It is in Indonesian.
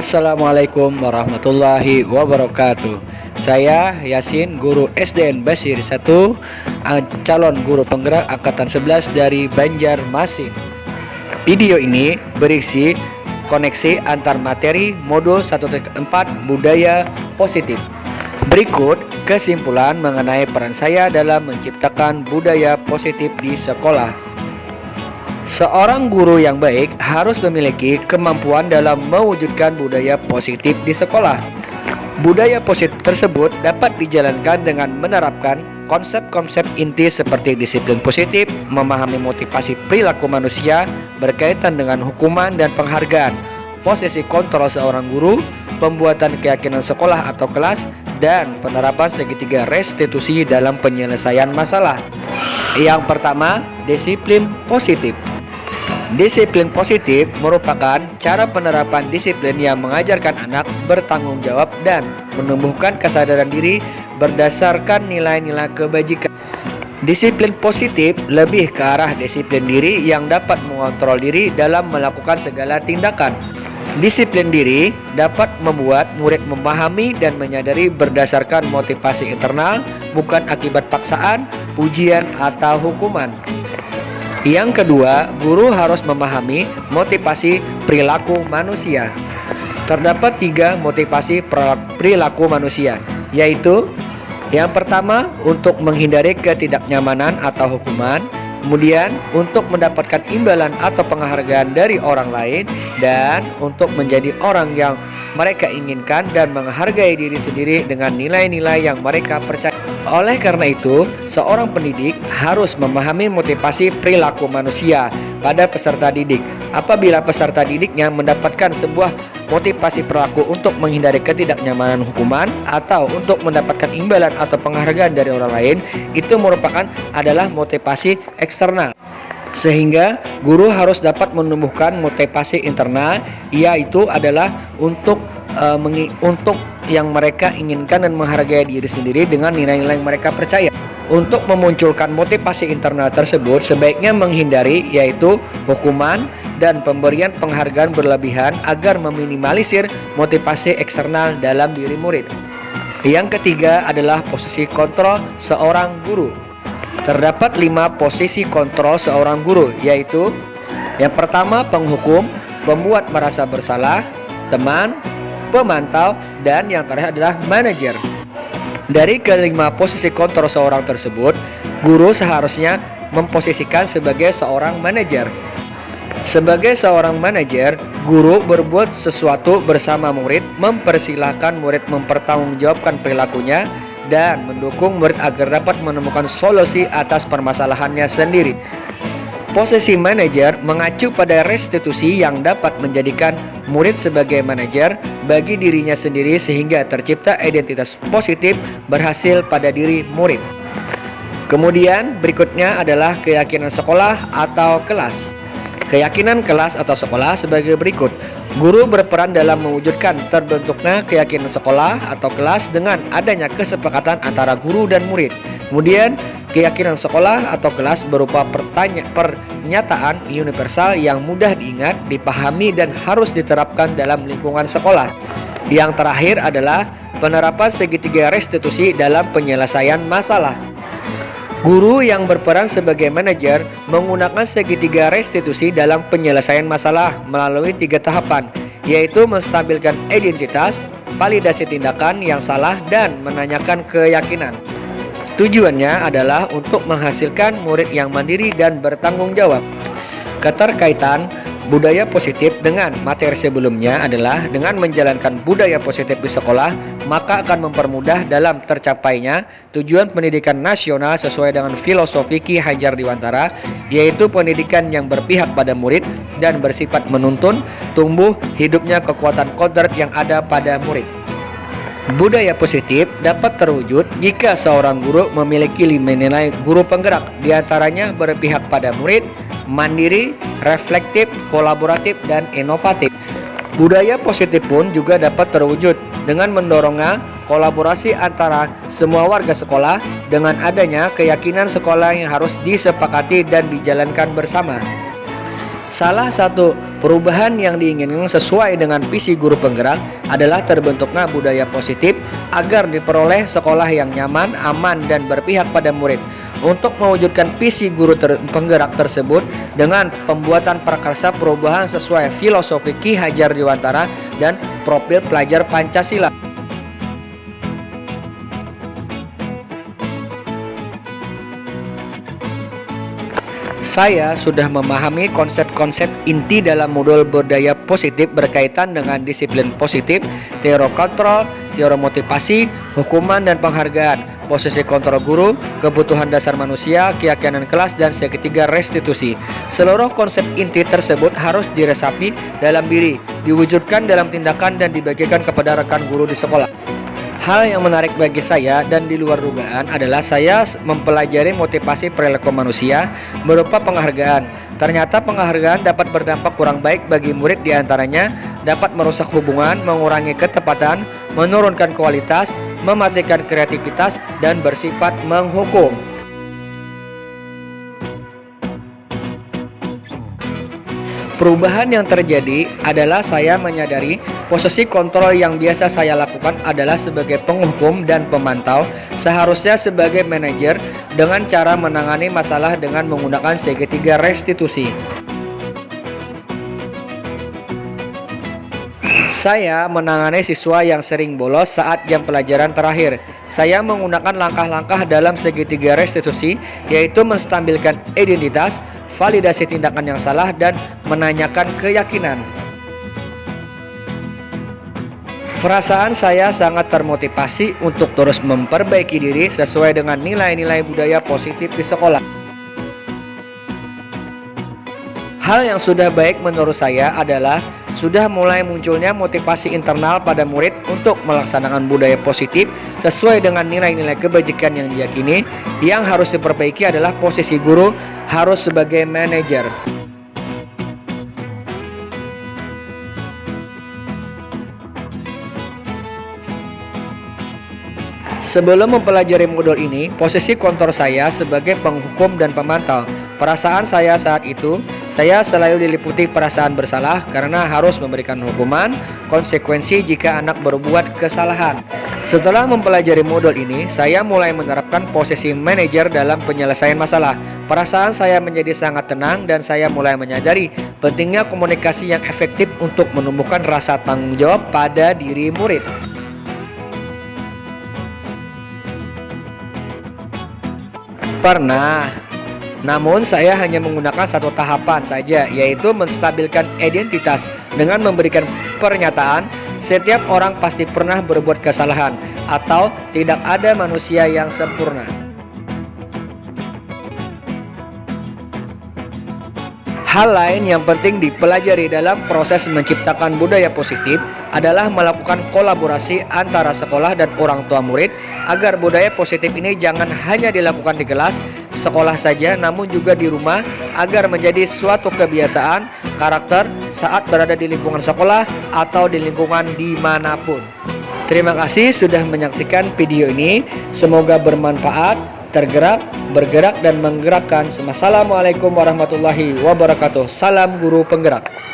Assalamualaikum warahmatullahi wabarakatuh. Saya Yasin, guru SDN Basir 1, calon guru penggerak angkatan 11 dari Banjarmasin. Video ini berisi koneksi antar materi modul 1.4 budaya positif. Berikut kesimpulan mengenai peran saya dalam menciptakan budaya positif di sekolah. Seorang guru yang baik harus memiliki kemampuan dalam mewujudkan budaya positif di sekolah. Budaya positif tersebut dapat dijalankan dengan menerapkan konsep-konsep inti seperti disiplin positif, memahami motivasi perilaku manusia berkaitan dengan hukuman dan penghargaan, posisi kontrol seorang guru, pembuatan keyakinan sekolah atau kelas, dan penerapan segitiga restitusi dalam penyelesaian masalah. Yang pertama, disiplin positif. Disiplin positif merupakan cara penerapan disiplin yang mengajarkan anak bertanggung jawab dan menumbuhkan kesadaran diri berdasarkan nilai-nilai kebajikan. Disiplin positif lebih ke arah disiplin diri yang dapat mengontrol diri dalam melakukan segala tindakan. Disiplin diri dapat membuat murid memahami dan menyadari berdasarkan motivasi internal, bukan akibat paksaan, pujian, atau hukuman. Yang kedua, guru harus memahami motivasi perilaku manusia. Terdapat 3 motivasi perilaku manusia, yaitu yang pertama, untuk menghindari ketidaknyamanan atau hukuman, kemudian untuk mendapatkan imbalan atau penghargaan dari orang lain, dan untuk menjadi orang yang mereka inginkan dan menghargai diri sendiri dengan nilai-nilai yang mereka percaya. Oleh karena itu, seorang pendidik harus memahami motivasi perilaku manusia pada peserta didik. Apabila peserta didiknya mendapatkan sebuah motivasi perilaku untuk menghindari ketidaknyamanan hukuman atau untuk mendapatkan imbalan atau penghargaan dari orang lain, itu merupakan adalah motivasi eksternal. Sehingga guru harus dapat menumbuhkan motivasi internal, yaitu adalah untuk yang mereka inginkan dan menghargai diri sendiri dengan nilai-nilai yang mereka percaya. Untuk memunculkan motivasi internal tersebut, sebaiknya menghindari yaitu hukuman dan pemberian penghargaan berlebihan agar meminimalisir motivasi eksternal dalam diri murid. Yang ketiga adalah posisi kontrol seorang guru. Terdapat 5 posisi kontrol seorang guru, yaitu yang pertama penghukum, pembuat merasa bersalah, teman, pemantau, dan yang terakhir adalah manajer. Dari kelima posisi kontrol seorang tersebut, guru seharusnya memposisikan sebagai seorang manajer. Sebagai seorang manajer, guru berbuat sesuatu bersama murid, mempersilahkan murid mempertanggungjawabkan perilakunya, dan mendukung murid agar dapat menemukan solusi atas permasalahannya sendiri. Posisi manajer mengacu pada restitusi yang dapat menjadikan murid sebagai manajer bagi dirinya sendiri sehingga tercipta identitas positif berhasil pada diri murid. Kemudian berikutnya adalah keyakinan sekolah atau kelas. Keyakinan kelas atau sekolah sebagai berikut. Guru berperan dalam mewujudkan terbentuknya keyakinan sekolah atau kelas dengan adanya kesepakatan antara guru dan murid. Kemudian keyakinan sekolah atau kelas berupa pernyataan universal yang mudah diingat, dipahami, dan harus diterapkan dalam lingkungan sekolah. Yang terakhir adalah penerapan segitiga restitusi dalam penyelesaian masalah. Guru yang berperan sebagai manajer menggunakan segitiga restitusi dalam penyelesaian masalah melalui 3 tahapan, yaitu menstabilkan identitas, validasi tindakan yang salah, dan menanyakan keyakinan. Tujuannya adalah untuk menghasilkan murid yang mandiri dan bertanggung jawab. Keterkaitan budaya positif dengan materi sebelumnya adalah dengan menjalankan budaya positif di sekolah, maka akan mempermudah dalam tercapainya tujuan pendidikan nasional sesuai dengan filosofi Ki Hajar Dewantara, yaitu pendidikan yang berpihak pada murid dan bersifat menuntun tumbuh hidupnya kekuatan kodrat yang ada pada murid. Budaya positif dapat terwujud jika seorang guru memiliki 5 nilai guru penggerak, diantaranya berpihak pada murid, mandiri, reflektif, kolaboratif, dan inovatif. Budaya positif pun juga dapat terwujud dengan mendorongnya kolaborasi antara semua warga sekolah dengan adanya keyakinan sekolah yang harus disepakati dan dijalankan bersama. Salah satu Perubahan yang diinginkan sesuai dengan visi guru penggerak adalah terbentuknya budaya positif agar diperoleh sekolah yang nyaman, aman, dan berpihak pada murid. Untuk mewujudkan visi guru penggerak tersebut dengan pembuatan prakarsa perubahan sesuai filosofi Ki Hajar Dewantara dan profil pelajar Pancasila. Saya sudah memahami konsep-konsep inti dalam modul budaya positif berkaitan dengan disiplin positif, teori kontrol, teori motivasi, hukuman dan penghargaan, posisi kontrol guru, kebutuhan dasar manusia, keyakinan kelas, dan segitiga restitusi. Seluruh konsep inti tersebut harus diresapi dalam diri, diwujudkan dalam tindakan dan dibagikan kepada rekan guru di sekolah. Hal yang menarik bagi saya dan di luar dugaan adalah saya mempelajari motivasi perilaku manusia berupa penghargaan. Ternyata penghargaan dapat berdampak kurang baik bagi murid, diantaranya dapat merusak hubungan, mengurangi ketepatan, menurunkan kualitas, mematikan kreativitas, dan bersifat menghukum. Perubahan yang terjadi adalah saya menyadari posisi kontrol yang biasa saya lakukan adalah sebagai penghukum dan pemantau, seharusnya sebagai manajer dengan cara menangani masalah dengan menggunakan segitiga restitusi. Saya menangani siswa yang sering bolos saat jam pelajaran terakhir. Saya menggunakan langkah-langkah dalam segitiga restitusi, yaitu menstabilkan identitas, validasi tindakan yang salah, dan menanyakan keyakinan. Perasaan saya sangat termotivasi untuk terus memperbaiki diri sesuai dengan nilai-nilai budaya positif di sekolah. Hal yang sudah baik menurut saya adalah sudah mulai munculnya motivasi internal pada murid untuk melaksanakan budaya positif sesuai dengan nilai-nilai kebajikan yang diyakini. Yang harus diperbaiki adalah posisi guru harus sebagai manajer. Sebelum mempelajari modul ini, posisi kontrol saya sebagai penghukum dan pemantau. Perasaan saya saat itu, saya selalu diliputi perasaan bersalah karena harus memberikan hukuman, konsekuensi jika anak berbuat kesalahan. Setelah mempelajari modul ini, saya mulai menerapkan posisi manajer dalam penyelesaian masalah. Perasaan saya menjadi sangat tenang dan saya mulai menyadari pentingnya komunikasi yang efektif untuk menumbuhkan rasa tanggung jawab pada diri murid. Pernah, namun saya hanya menggunakan satu tahapan saja, yaitu menstabilkan identitas dengan memberikan pernyataan setiap orang pasti pernah berbuat kesalahan atau tidak ada manusia yang sempurna. Hal lain yang penting dipelajari dalam proses menciptakan budaya positif adalah melakukan kolaborasi antara sekolah dan orang tua murid agar budaya positif ini jangan hanya dilakukan di kelas sekolah saja, namun juga di rumah agar menjadi suatu kebiasaan karakter saat berada di lingkungan sekolah atau di lingkungan dimanapun. Terima kasih sudah menyaksikan video ini, semoga bermanfaat, tergerak, bergerak, dan menggerakkan. Assalamualaikum warahmatullahi wabarakatuh. Salam guru penggerak.